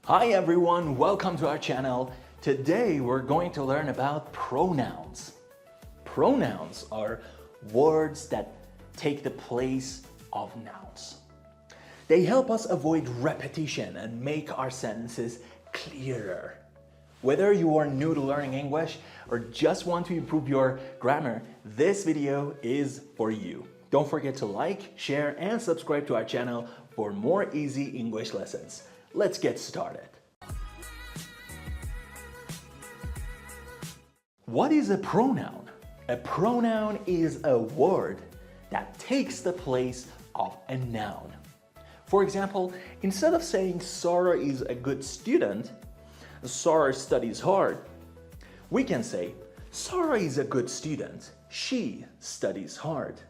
Hi everyone, welcome to our channel. Today we're going to learn about pronouns. Pronouns are words that take the place of nouns. They help us avoid repetition and make our sentences clearer. Whether you are new to learning English or just want to improve your grammar, this video is for you. Don't forget to like, share, and subscribe to our channel for more easy English lessons. Let's get started. What is a pronoun? A pronoun is a word that takes the place of a noun. For example, instead of saying Sarah is a good student, Sarah studies hard, we can say Sarah is a good student, she studies hard.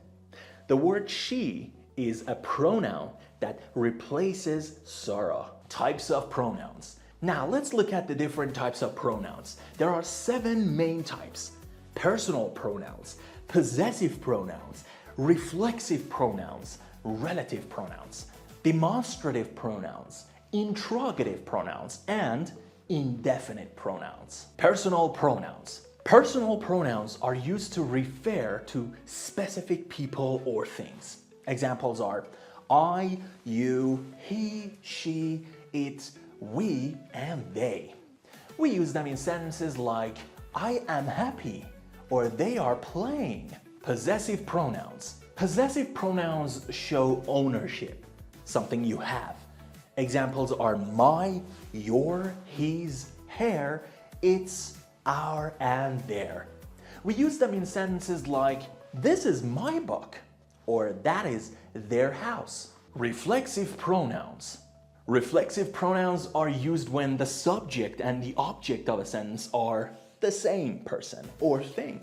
The word she is a pronoun that replaces Sarah. Types of pronouns. Now let's look at the different types of pronouns. There are 7 main types: personal pronouns, possessive pronouns, reflexive pronouns, relative pronouns, demonstrative pronouns, interrogative pronouns, and indefinite pronouns. Personal pronouns. Personal pronouns are used to refer to specific people or things. Examples are I, you, he, she, it, we, and they. We use them in sentences like I am happy or they are playing. Possessive pronouns. Possessive pronouns show ownership, something you have. Examples are my, your, his, her, its, our, and their. We use them in sentences like this is my book or that is their house. Reflexive pronouns. Reflexive pronouns are used when the subject and the object of a sentence are the same person or thing.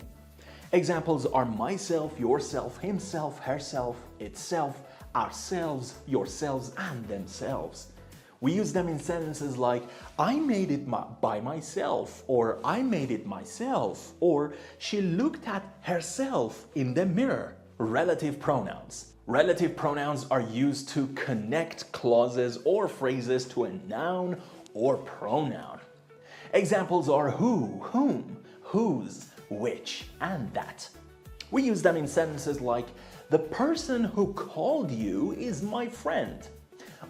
Examples are myself, yourself, himself, herself, itself, ourselves, yourselves, and themselves. We use them in sentences like I made it by myself, or I made it myself, or she looked at herself in the mirror. Relative pronouns. Relative pronouns are used to connect clauses or phrases to a noun or pronoun. Examples are who, whom, whose, which, and that. We use them in sentences like the person who called you is my friend,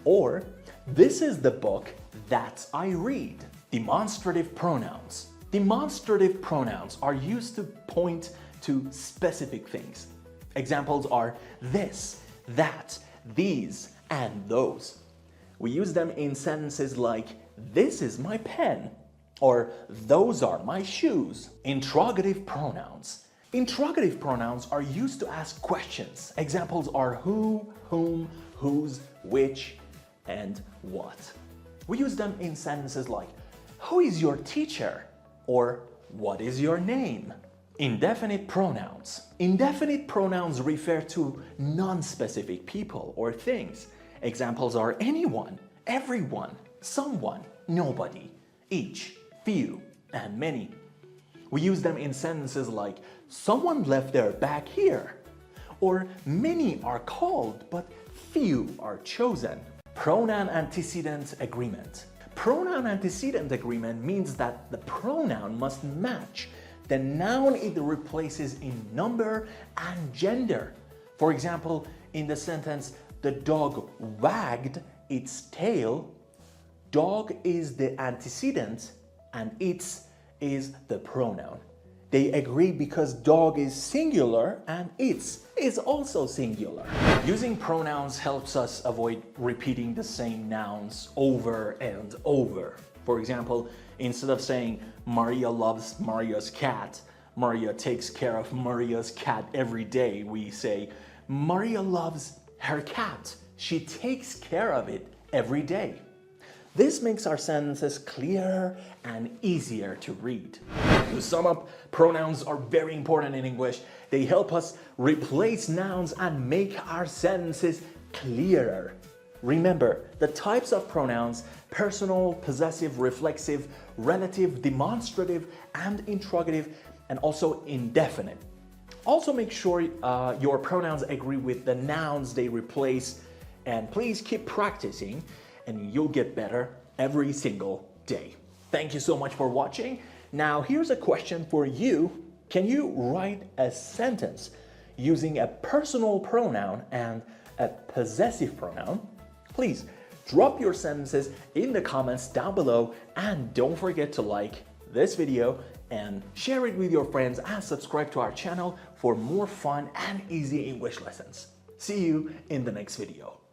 or this is the book that I read. Demonstrative pronouns. Demonstrative pronouns are used to point to specific things. Examples are this, that, these, and those. We use them in sentences like this is my pen or those are my shoes. Interrogative pronouns. Interrogative pronouns are used to ask questions. Examples are who, whom, whose, which, and what. We use them in sentences like who is your teacher or what is your name? Indefinite pronouns. Indefinite pronouns refer to non-specific people or things. Examples are anyone, everyone, someone, nobody, each, few, and many. We use them in sentences like someone left their bag here, or many are called but few are chosen. Pronoun-Antecedent Agreement. Pronoun-Antecedent Agreement means that the pronoun must match the noun it replaces in number and gender. For example, in the sentence, the dog wagged its tail, dog is the antecedent and its is the pronoun. They agree because dog is singular and its is also singular. Using pronouns helps us avoid repeating the same nouns over and over. For example, instead of saying Maria loves Maria's cat, Maria takes care of Maria's cat every day, we say Maria loves her cat. She takes care of it every day. This makes our sentences clearer and easier to read. To sum up, pronouns are very important in English. They help us replace nouns and make our sentences clearer. Remember, the types of pronouns: personal, possessive, reflexive, relative, demonstrative, and interrogative, and also indefinite. Also make sure your pronouns agree with the nouns they replace, and please keep practicing and you'll get better. every single day. Thank you so much for watching. Now here's a question for you. Can you write a sentence using a personal pronoun and a possessive pronoun? Please drop your sentences in the comments down below, and don't forget to like this video and share it with your friends and subscribe to our channel for more fun and easy English lessons. See you in the next video.